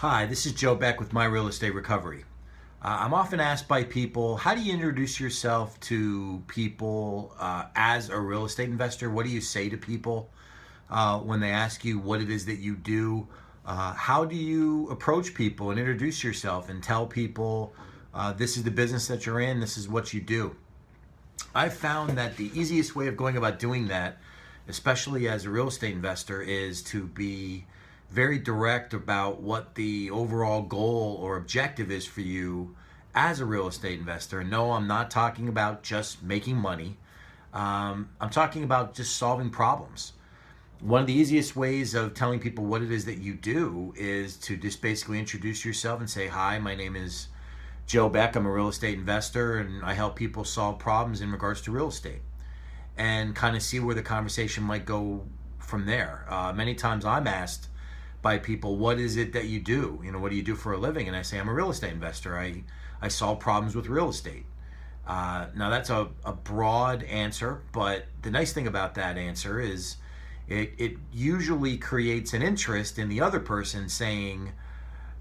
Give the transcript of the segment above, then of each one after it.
Hi, this is Joe Beck with My Real Estate Recovery. I'm often asked by people, how do you introduce yourself to people as a real estate investor? What do you say to people when they ask you what it is that you do? How do you approach people and introduce yourself and tell people this is the business that you're in, this is what you do? I've found that the easiest way of going about doing that, especially as a real estate investor, is to be very direct about what the overall goal or objective is for you as a real estate investor. And no, I'm not talking about just making money. I'm talking about just solving problems. One of the easiest ways of telling people what it is that you do is to just basically introduce yourself and say, hi, my name is Joe Beck. I'm a real estate investor and I help people solve problems in regards to real estate, and kind of see where the conversation might go from there. Many times I'm asked by people, what is it that you do? What do you do for a living? And I say, I'm a real estate investor. I solve problems with real estate. Now that's a broad answer, but the nice thing about that answer is it usually creates an interest in the other person saying,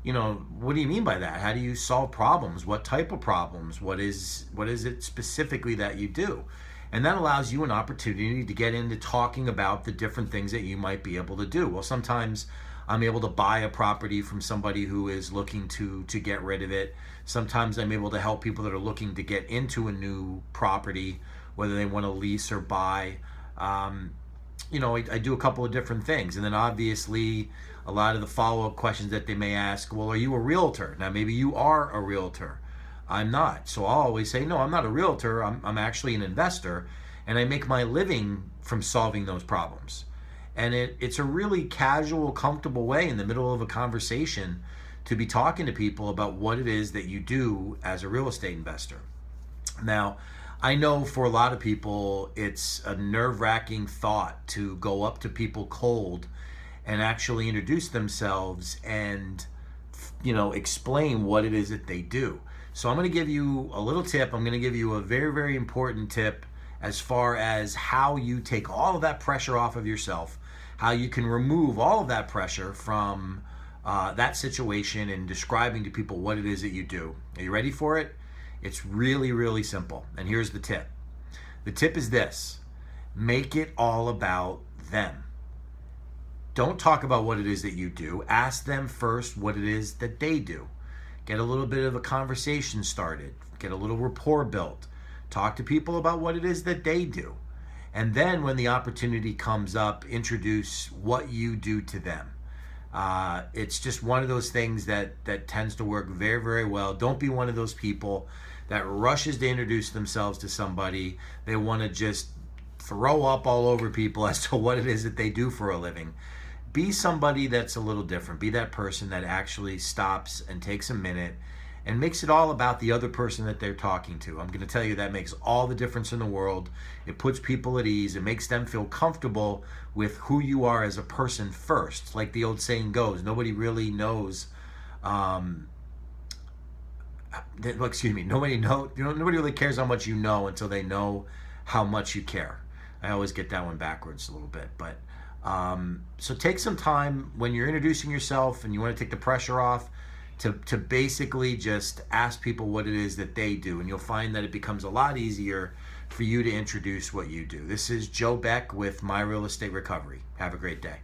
what do you mean by that? How do you solve problems? What type of problems? What is it specifically that you do? And that allows you an opportunity to get into talking about the different things that you might be able to do. Well, sometimes I'm able to buy a property from somebody who is looking to get rid of it. Sometimes I'm able to help people that are looking to get into a new property, whether they want to lease or buy. I do a couple of different things. And then obviously a lot of the follow-up questions that they may ask, well, are you a realtor? Now, maybe you are a realtor. I'm not. So I'll always say, no, I'm not a realtor. I'm actually an investor, and I make my living from solving those problems. And it's a really casual, comfortable way in the middle of a conversation to be talking to people about what it is that you do as a real estate investor. Now, I know for a lot of people, it's a nerve-wracking thought to go up to people cold and actually introduce themselves and, explain what it is that they do. So I'm going to give you a little tip. I'm going to give you a very, very important tip as far as how you take all of that pressure off of yourself, how you can remove all of that pressure from that situation and describing to people what it is that you do. Are you ready for it? It's really, really simple. And here's the tip. The tip is this: make it all about them. Don't talk about what it is that you do. Ask them first what it is that they do. Get a little bit of a conversation started. Get a little rapport built. Talk to people about what it is that they do. And then when the opportunity comes up, introduce what you do to them. It's just one of those things that tends to work very, very well. Don't be one of those people that rushes to introduce themselves to somebody. They want to just throw up all over people as to what it is that they do for a living. Be somebody that's a little different. Be that person that actually stops and takes a minute and makes it all about the other person that they're talking to. I'm going to tell you that makes all the difference in the world. It puts people at ease. It makes them feel comfortable with who you are as a person first. Like the old saying goes, nobody really knows. Nobody really cares how much you know until they know how much you care. I always get that one backwards a little bit, but so take some time when you're introducing yourself and you want to take the pressure off to basically just ask people what it is that they do, and you'll find that it becomes a lot easier for you to introduce what you do. This is Joe Beck with My Real Estate Recovery. Have a great day.